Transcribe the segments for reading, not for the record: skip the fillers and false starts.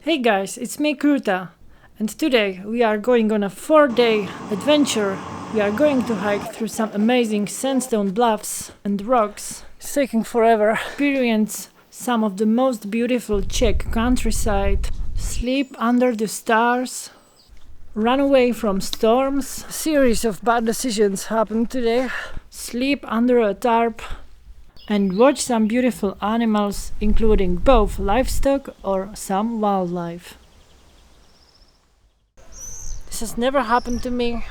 Hey guys, it's me Kruta, and today we are going on a 4-day adventure. We are going to hike through some amazing sandstone bluffs and rocks. It's taking forever. Experience some of the most beautiful Czech countryside. Sleep under the stars. Run away from storms. A series of bad decisions happened today. Sleep under a tarp. And watch some beautiful animals, including both livestock or some wildlife. This has never happened to me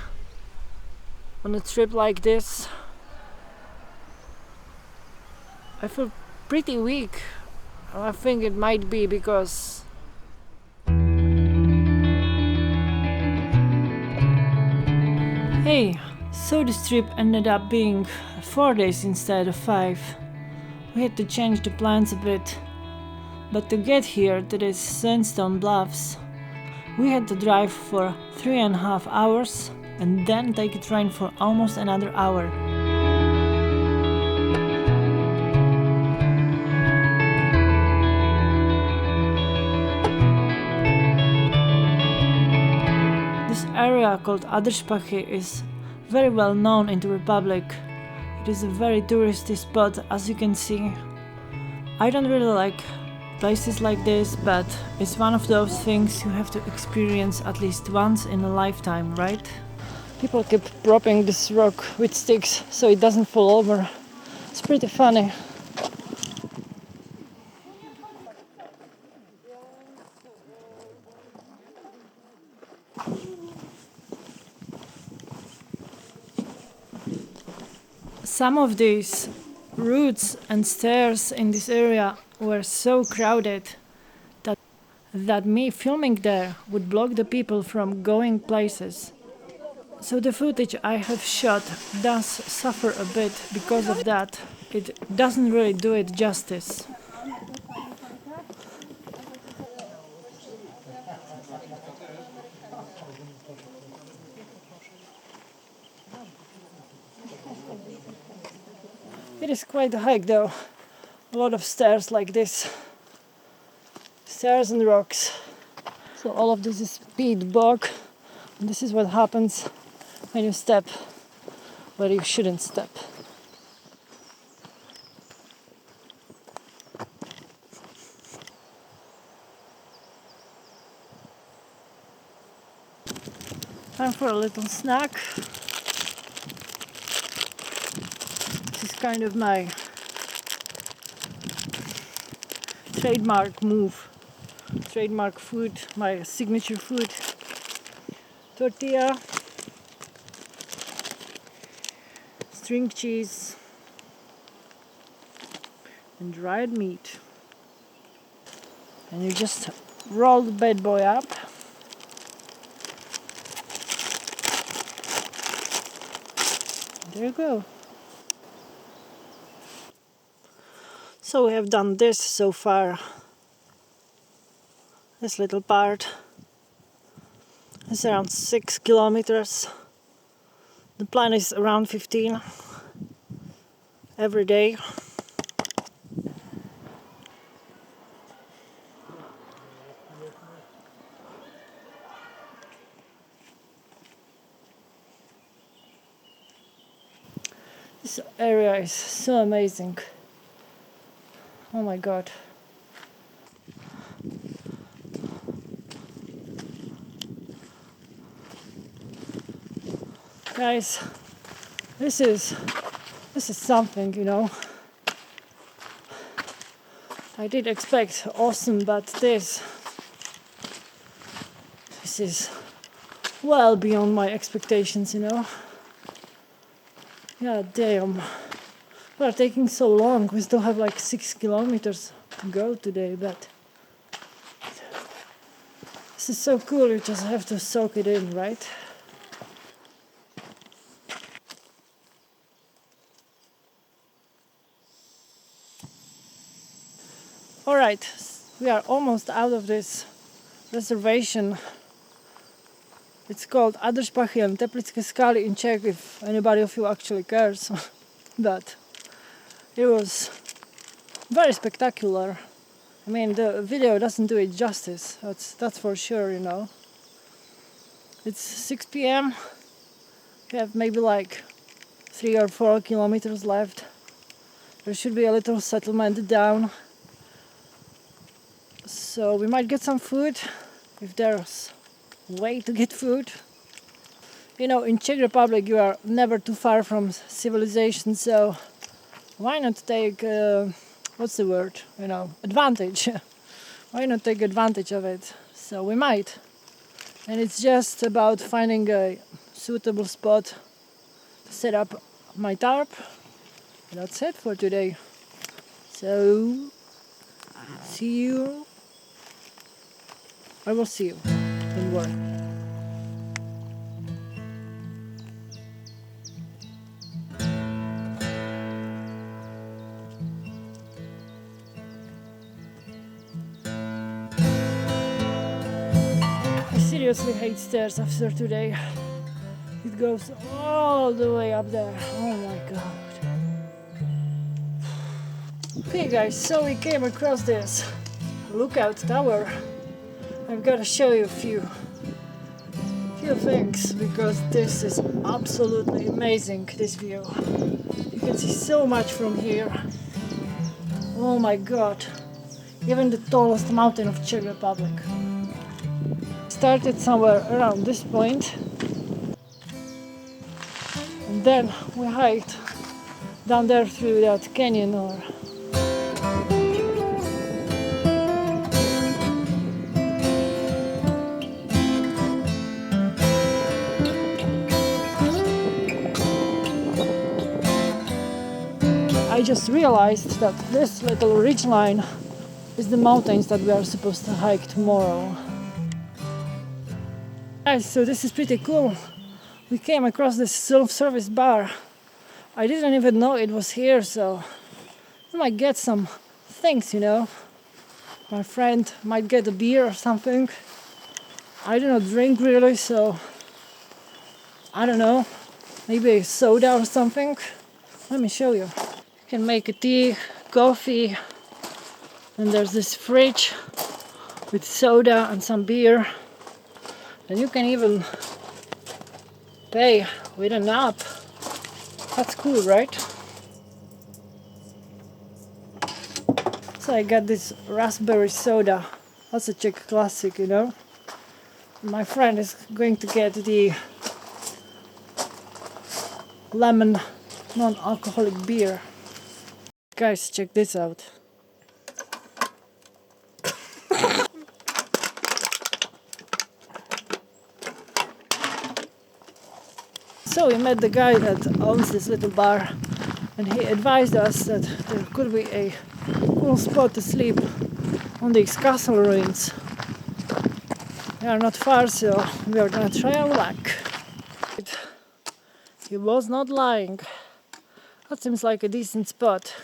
on a trip like this. I feel pretty weak. I think it might be because hey, so this trip ended up being 4 days instead of 5. We had to change the plans a bit, but to get here to these Sandstone Bluffs, we had to drive for 3.5 hours and then take a train for almost another hour. This area called Adršpachy is very well known in the Republic. It is a very touristy spot, as you can see. I don't really like places like this, but it's one of those things you have to experience at least once in a lifetime, right? People keep propping this rock with sticks so it doesn't fall over. It's pretty funny. Some of these routes and stairs in this area were so crowded that me filming there would block the people from going places. So the footage I have shot does suffer a bit because of that. It doesn't really do it justice. It is quite a hike though. A lot of stairs like this. Stairs and rocks. So all of this is peat bog. And this is what happens when you step where you shouldn't step. Time for a little snack. This is kind of my trademark move, trademark food, my signature food. Tortilla, string cheese, and dried meat. And you just roll the bad boy up. There you go. So we have done this so far. This little part is around 6 kilometers. The plan is around 15 every day. This area is so amazing. Oh my god. Guys, this is something, you know. I did expect awesome, but this is well beyond my expectations, you know. Yeah, damn. We are taking so long. We still have like 6 kilometers to go today, but this is so cool. You just have to soak it in, right? Alright, we are almost out of this reservation. It's called Adršpachy and Teplické skály in Czech, if anybody of you actually cares. But it was very spectacular. I mean, the video doesn't do it justice, that's for sure, you know. It's 6 p.m. We have maybe like 3 or 4 kilometers left. There should be a little settlement down. So we might get some food, if there's a way to get food. You know, in Czech Republic you are never too far from civilization, so why not take, what's the word, you know, advantage. Why not take advantage of it? So we might. And it's just about finding a suitable spot to set up my tarp. And that's it for today. So, see you. I will see you in work. I seriously hate stairs after today. It goes all the way up there. Oh my god. Okay guys, so we came across this lookout tower. I've got to show you a few things because this is absolutely amazing, this view. You can see so much from here. Oh my god. Even the tallest mountain of Czech Republic. Started somewhere around this point. And then we hiked down there through that canyon or I just realized that this little ridgeline is the mountains that we are supposed to hike tomorrow. Guys, so this is pretty cool. We came across this self-service bar. I didn't even know it was here, so I might get some things, you know. My friend might get a beer or something. I do not drink really, so I don't know. Maybe a soda or something. Let me show you. You can make a tea, coffee, and there's this fridge with soda and some beer. And you can even pay with an app. That's cool, right? So I got this raspberry soda. That's a Czech classic, you know. My friend is going to get the lemon non-alcoholic beer. Guys, check this out. So we met the guy that owns this little bar, and he advised us that there could be a cool spot to sleep on these castle ruins. They are not far, so we are gonna try our luck. He was not lying. That seems like a decent spot.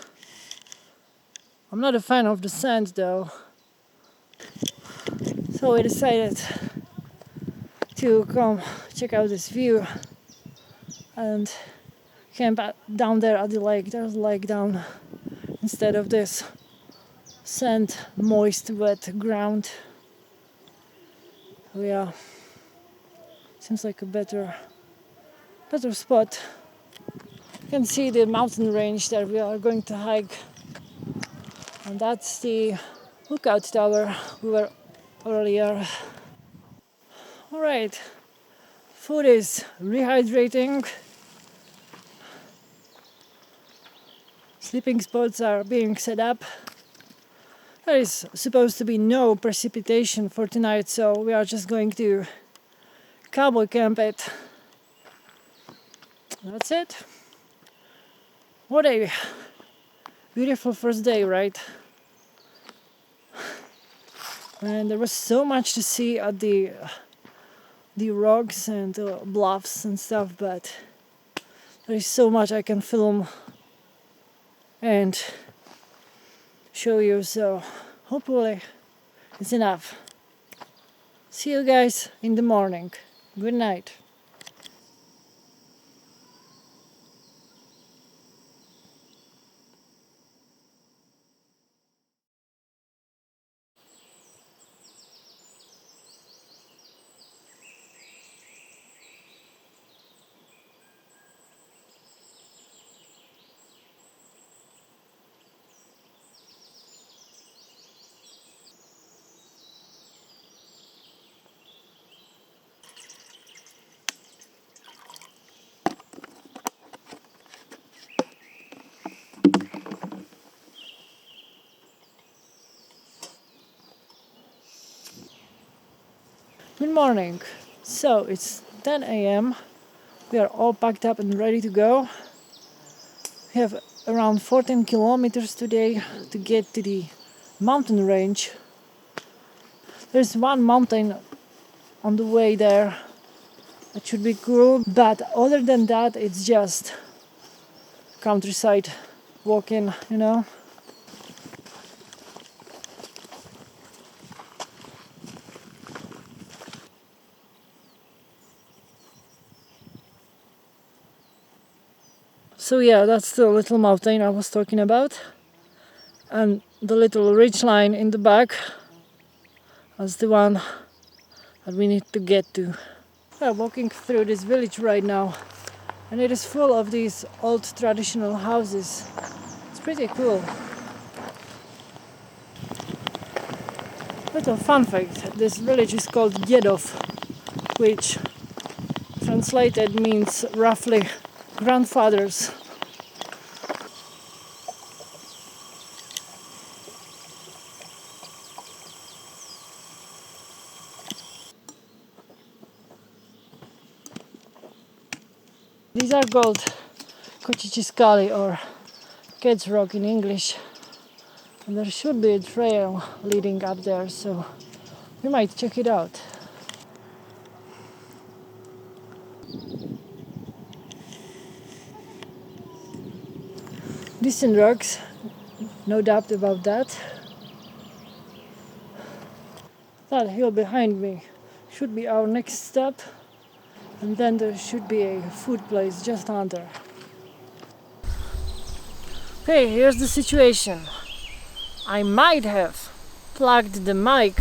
I'm not a fan of the sand though. So we decided to come check out this view and camp down there at the lake. There's a lake down instead of this sand, moist, wet ground. Yeah, seems like a better spot. You can see the mountain range that we are going to hike, and that's the lookout tower we were earlier. Alright, food is rehydrating. Sleeping spots are being set up. There is supposed to be no precipitation for tonight, so we are just going to cowboy camp it. That's it. What a beautiful first day, right? And there was so much to see at the rocks and bluffs and stuff, but there is so much I can film and show you, so hopefully it's enough. See you guys in the morning. Good night. Good morning. So it's 10 a.m. We are all packed up and ready to go. We have around 14 kilometers today to get to the mountain range. There's one mountain on the way there. That should be cool, but other than that, it's just countryside walking, you know. So yeah, that's the little mountain I was talking about, and the little ridge line in the back, that's the one that we need to get to. We are walking through this village right now, and it is full of these old traditional houses. It's pretty cool. Little fun fact, this village is called Dědov, which translated means roughly grandfathers. These are called skály or Cat's Rock in English, and there should be a trail leading up there, so we might check it out. Decent rocks, no doubt about that. That hill behind me should be our next stop, and then there should be a food place just under. Okay, here's the situation. I might have plugged the mic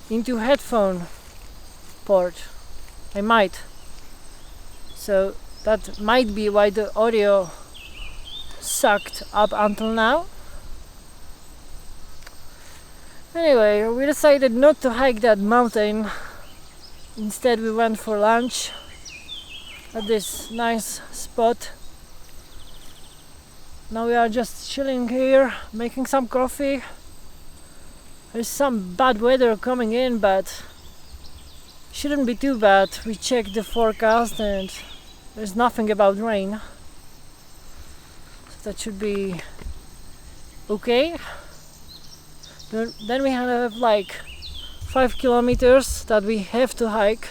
into headphone port. I might. So that might be why the audio sucked up until now. Anyway, we decided not to hike that mountain. Instead we went for lunch at this nice spot. Now we are just chilling here, making some coffee. There's some bad weather coming in, but shouldn't be too bad. We checked the forecast and there's nothing about rain. So that should be okay. Then we have like 5 kilometers that we have to hike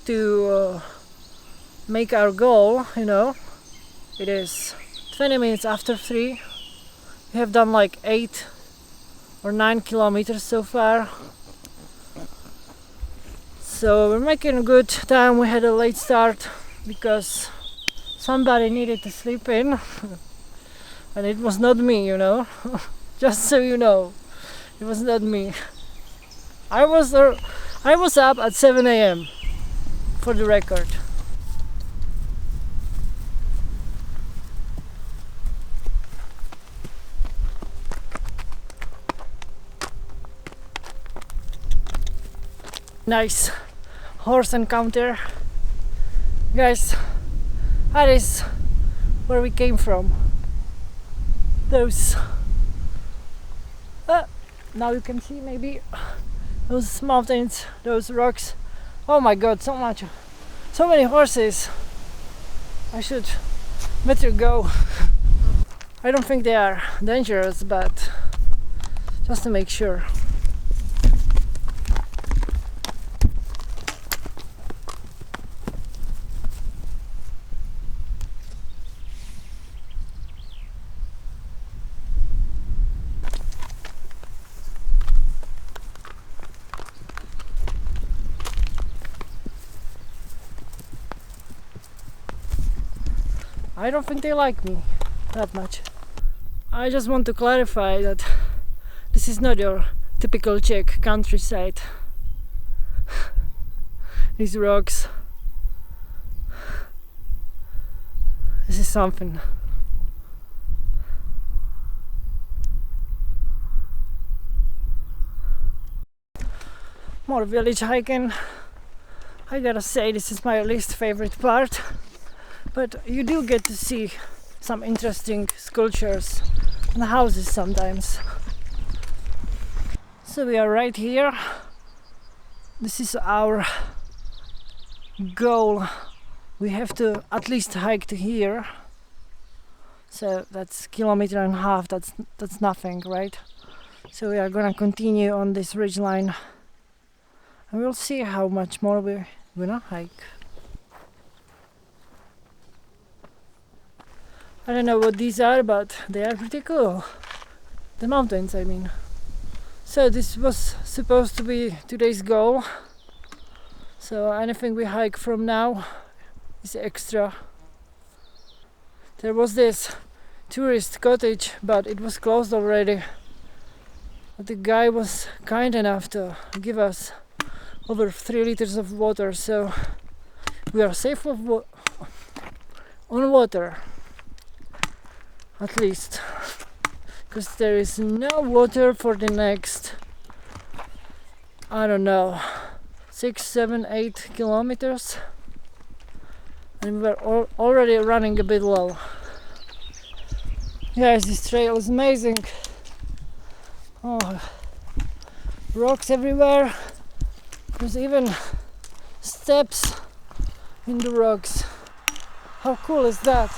to make our goal, you know. It is 20 minutes after 3. We have done like 8 or 9 kilometers so far. So we're making good time. We had a late start because somebody needed to sleep in and it was not me, you know. Just so you know, it was not me. I was up at 7 a.m. for the record. Nice horse encounter. Guys, that is where we came from. Those now you can see maybe those mountains, those rocks. Oh my god, so many horses. I should better go. I don't think they are dangerous, but just to make sure. I don't think they like me that much. I just want to clarify that this is not your typical Czech countryside. These rocks. This is something. More village hiking. I gotta say, this is my least favorite part. But you do get to see some interesting sculptures and houses sometimes. So we are right here. This is our goal. We have to at least hike to here. So that's 1.5 kilometers. That's nothing, right? So we are gonna continue on this ridge line, and we'll see how much more we're gonna hike. I don't know what these are, but they are pretty cool. The mountains, I mean. So this was supposed to be today's goal. So anything we hike from now is extra. There was this tourist cottage, but it was closed already. But the guy was kind enough to give us over 3 liters of water, so we are safe on water, at least, because there is no water for the next, I don't know, 6, 7, 8 kilometers, and we were already running a bit low. Yes, this trail is amazing. Oh, rocks everywhere. There's even steps in the rocks. How cool is that?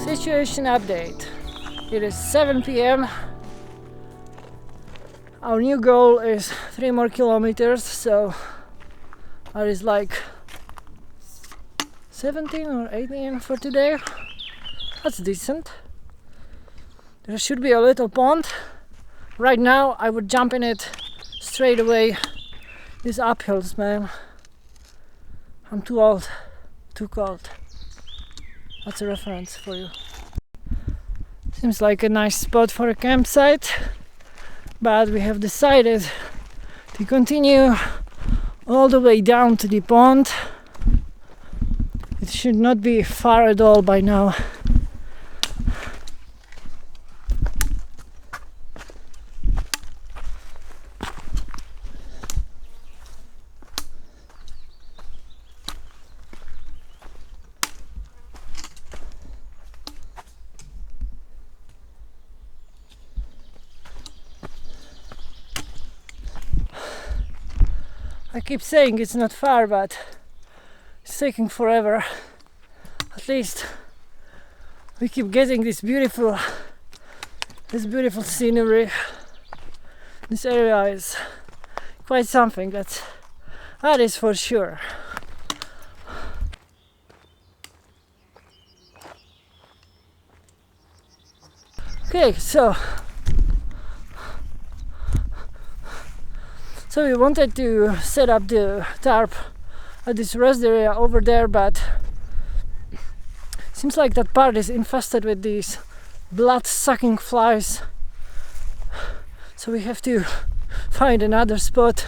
Situation update. It is 7 p.m. Our new goal is 3 more kilometers, so that is like 17 or 18 for today. That's decent. There should be a little pond. Right now I would jump in it straight away. These uphills, man. I'm too old, too cold. That's a reference for you. Seems like a nice spot for a campsite, but we have decided to continue all the way down to the pond. It should not be far at all by now. I keep saying it's not far, but it's taking forever. At least we keep getting this beautiful scenery. This area is quite something, that is for sure. Okay, so we wanted to set up the tarp at this rest area over there, but seems like that part is infested with these blood-sucking flies, so we have to find another spot.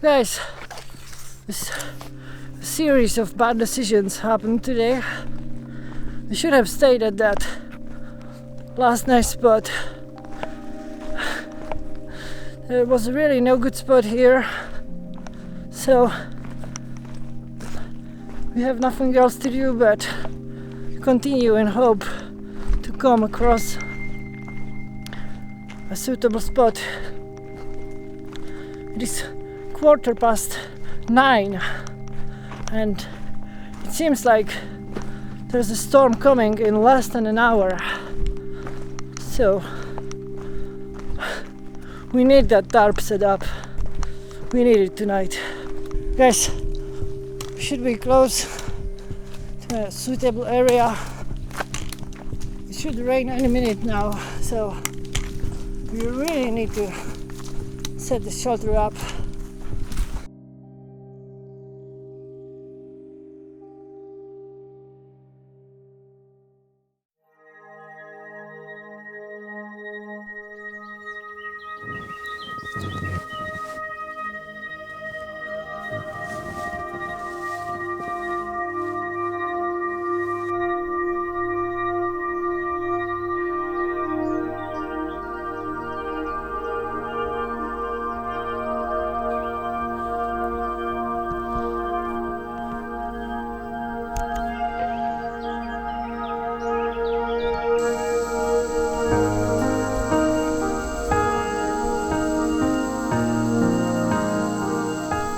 Guys, this series of bad decisions happened today. We should have stayed at that last nice spot. There was really no good spot here, so we have nothing else to do but continue and hope to come across a suitable spot. It is 9:15, and it seems like there's a storm coming in less than an hour, so we need that tarp set up. We need it tonight. Guys, should be close to a suitable area. It should rain any minute now, so we really need to set the shelter up.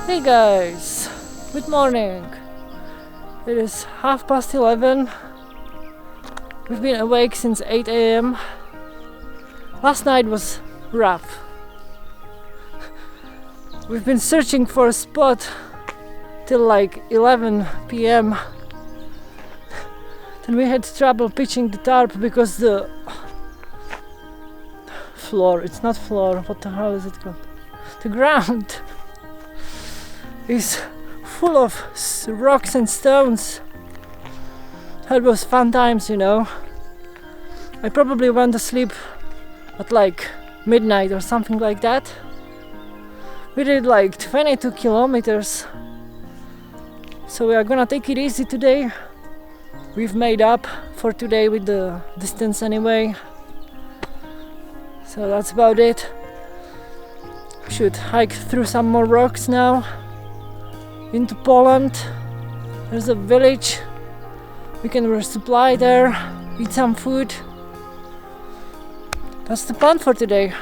Hey guys, good morning. It is 11:30. We've been awake since 8 a.m. Last night was rough. We've been searching for a spot till like 11 p.m. Then we had trouble pitching the tarp because the floor, it's not floor, what the hell is it called? The ground is full of rocks and stones. That was fun times, you know. I probably went to sleep at like midnight or something like that. We did like 22 kilometers. So we are gonna take it easy today. We've made up for today with the distance anyway. So that's about it. Should hike through some more rocks now. Into Poland. There's a village. We can resupply there, eat some food. That's the plan for today.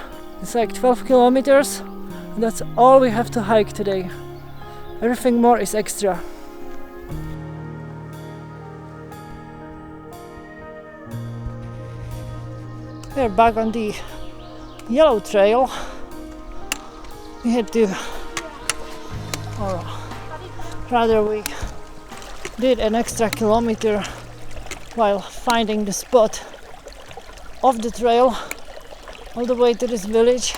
It's like 12 kilometers. And that's all we have to hike today. Everything more is extra. We're back on the yellow trail. We had to, rather we did an extra kilometer while finding the spot of the trail all the way to this village.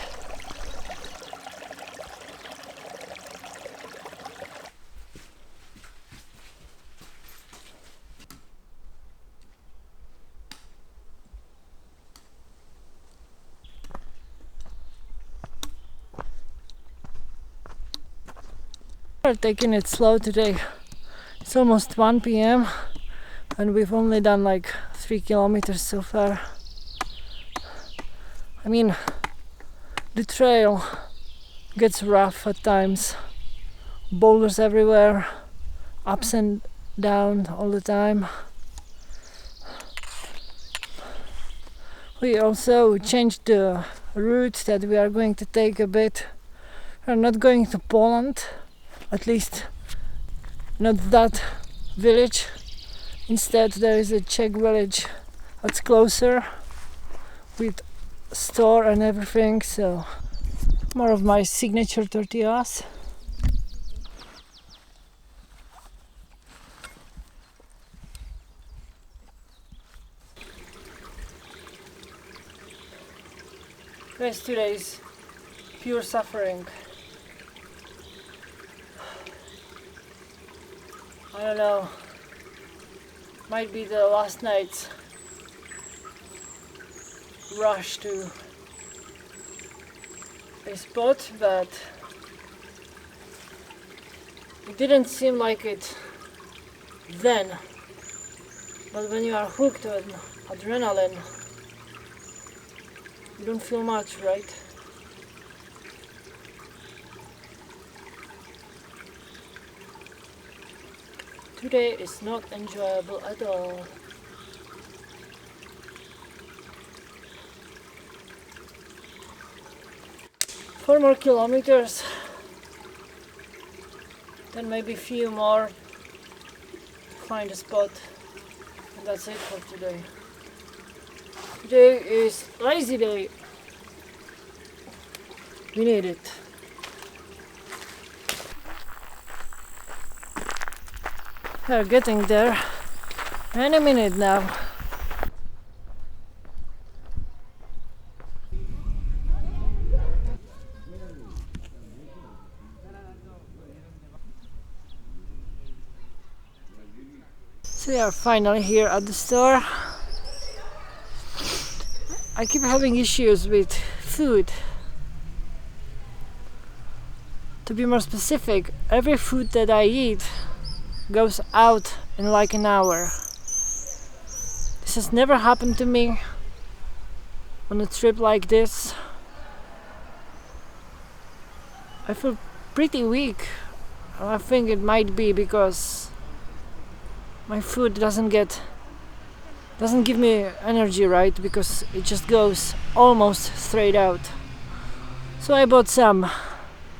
We're taking it slow today. It's almost 1 p.m. and we've only done like 3 kilometers so far. I mean, the trail gets rough at times. Boulders everywhere, ups and down all the time. We also changed the route that we are going to take a bit. We're not going to Poland. At least not that village. Instead there is a Czech village that's closer with store and everything, so more of my signature tortillas. Rest today's pure suffering. I don't know, might be the last night's rush to a spot, but it didn't seem like it then. But when you are hooked on adrenaline, you don't feel much, right? Today is not enjoyable at all. Four more kilometers, then maybe a few more to find a spot, and that's it for today. Today is lazy day. We need it. We're getting there any minute now. So we are finally here at the store. I keep having issues with food. To be more specific, every food that I eat goes out in like an hour. This has never happened to me on a trip like this. I feel pretty weak. I think it might be because my food doesn't give me energy, right? Because it just goes almost straight out. So I bought some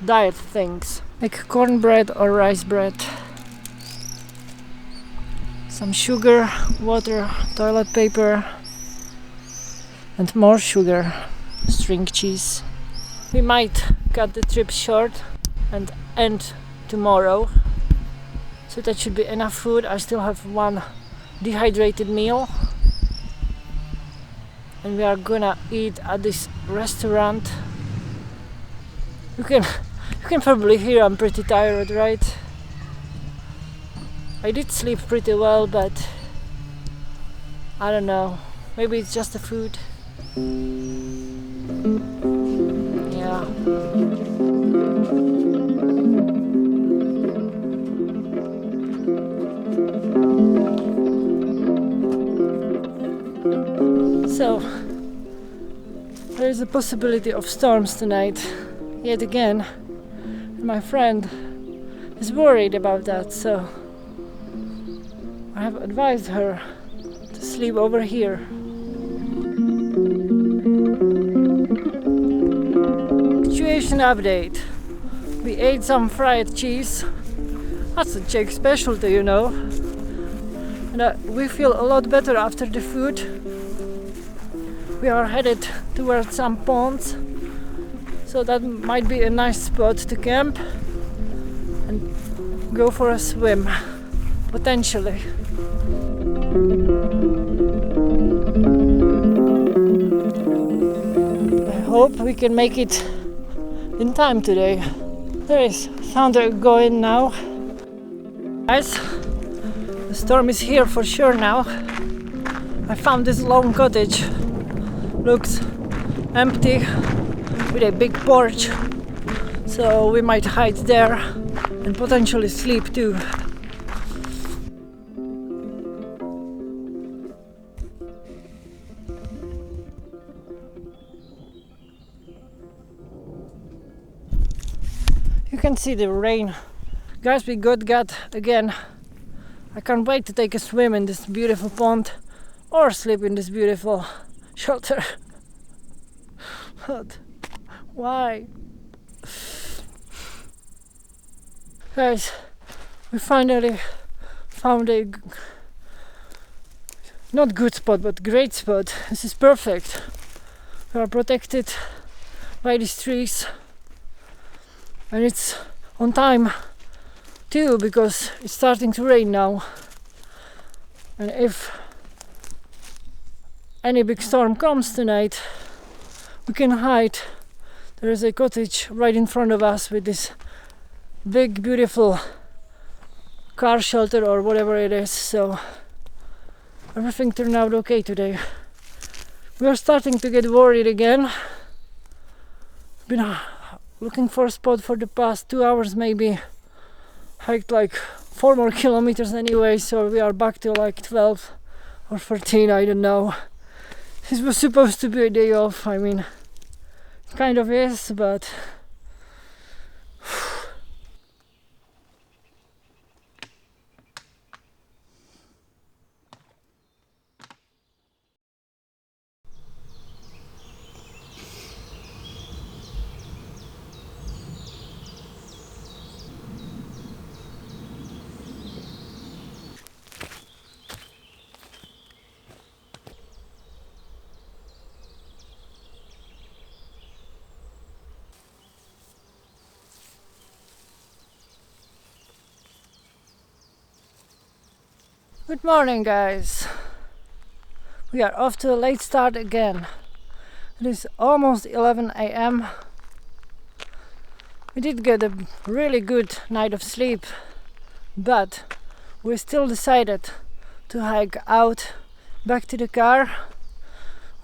diet things like cornbread or rice bread, some sugar, water, toilet paper, and more sugar, string cheese. We might cut the trip short and end tomorrow, so that should be enough food. I still have one dehydrated meal, and we are gonna eat at this restaurant. You can probably hear I'm pretty tired, right? I did sleep pretty well, but I don't know, maybe it's just the food. Yeah. So there is a possibility of storms tonight, yet again. My friend is worried about that, so I have advised her to sleep over here. Situation update. We ate some fried cheese. That's a Czech specialty, you know. And we feel a lot better after the food. We are headed towards some ponds, so that might be a nice spot to camp and go for a swim, potentially. I hope we can make it in time today. There is thunder going now. Guys, the storm is here for sure now. I found this lone cottage. Looks empty with a big porch, so we might hide there and potentially sleep too. You can see the rain. Guys, we got again. I can't wait to take a swim in this beautiful pond or sleep in this beautiful shelter. But why? Guys, we finally found a not good spot, but great spot. This is perfect. We are protected by these trees, and it's on time too, because it's starting to rain now. And if any big storm comes tonight, we can hide. There is a cottage right in front of us with this big beautiful car shelter or whatever it is, so everything turned out okay today. We are starting to get worried again. Been looking for a spot for the past 2 hours maybe. Hiked like 4 more kilometers anyway, so we are back to like 12 or 14, I don't know. This was supposed to be a day off. I mean, it kind of is, but Good morning, guys. We are off to a late start again. It is almost 11 a.m. We did get a really good night of sleep, but we still decided to hike out back to the car.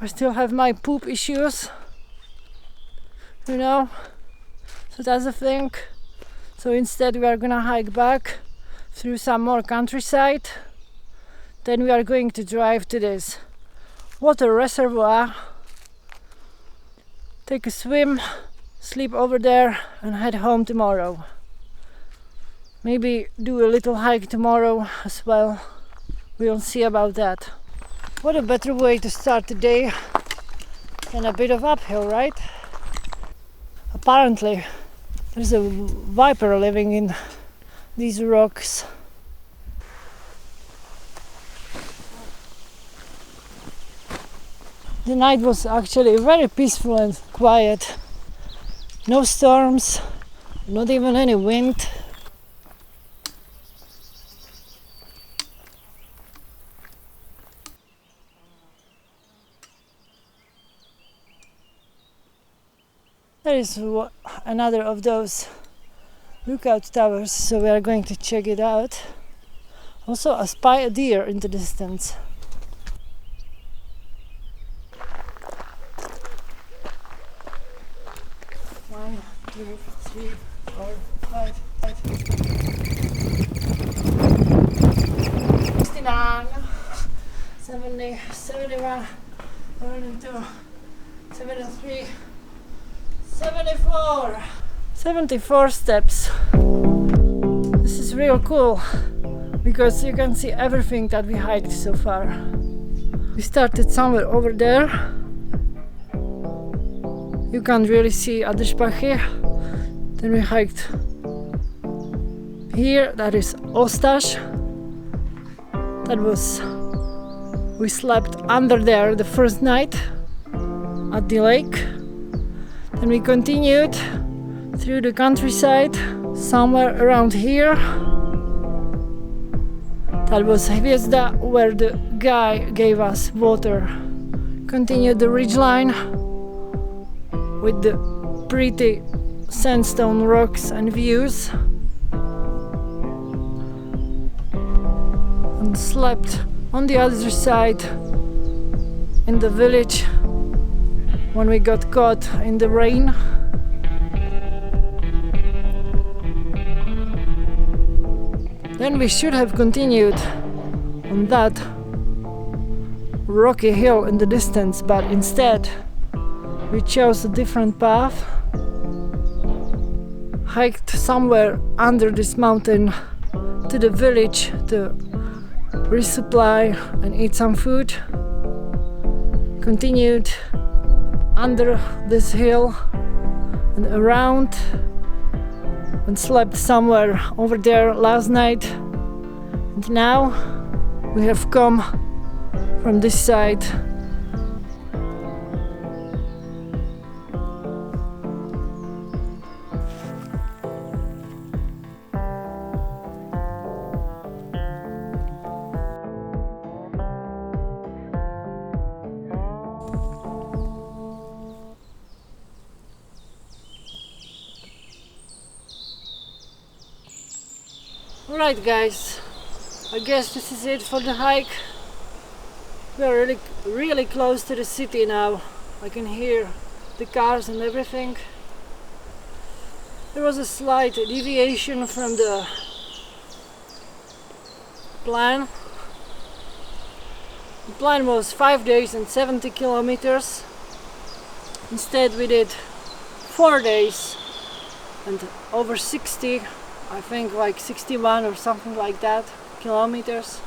I still have my poop issues, you know, so that's the thing. So instead we are gonna hike back through some more countryside. Then we are going to drive to this water reservoir, take a swim, sleep over there and head home tomorrow. Maybe do a little hike tomorrow as well. We'll see about that. What a better way to start the day than a bit of uphill, right? Apparently there's a viper living in these rocks. The night was actually very peaceful and quiet. No storms, not even any wind. There is another of those lookout towers, so we are going to check it out. Also, I spy a deer in the distance. One, two, three, four, five. 69, 70, 71, 72, 73, 74. 74 steps. This is real cool because you can see everything that we hiked so far. We started somewhere over there. You can't really see Adršpachy. Then we hiked here, that is Ostaš. We slept under there the first night at the lake. Then we continued through the countryside, somewhere around here. That was Hviezda, where the guy gave us water. Continued the ridgeline with the pretty sandstone rocks and views. And slept on the other side in the village when we got caught in the rain. Then we should have continued on that rocky hill in the distance, but instead we chose a different path, hiked somewhere under this mountain to the village to resupply and eat some food, continued under this hill and around, and slept somewhere over there last night. And now we have come from this side. Alright guys, I guess this is it for the hike. We are really close to the city now. I can hear the cars and everything. There was a slight deviation from the plan. The plan was 5 days and 70 kilometers. Instead we did 4 days and over 60, I think like 61 or something like that kilometers.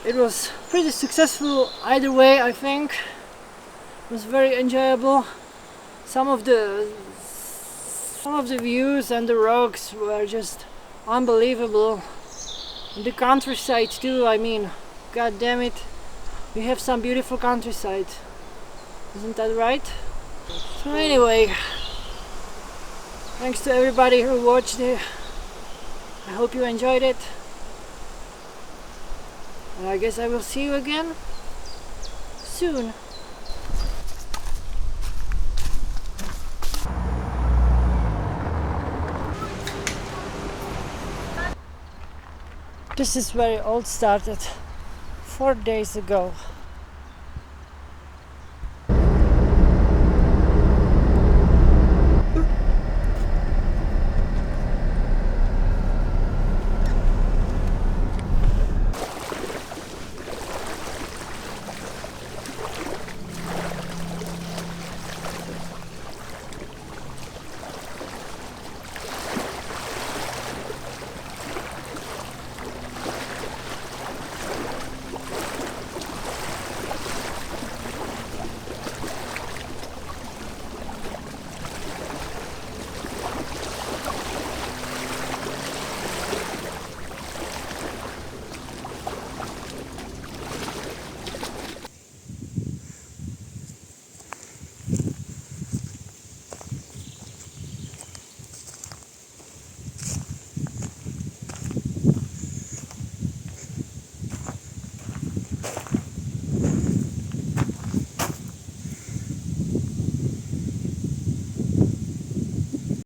It was pretty successful either way, I think. It was very enjoyable. Some of the views and the rocks were just unbelievable. And the countryside too, I mean, god damn it, we have some beautiful countryside. Isn't that right? So anyway, thanks to everybody who watched it. I hope you enjoyed it. And I guess I will see you again soon. This is where it all started 4 days ago.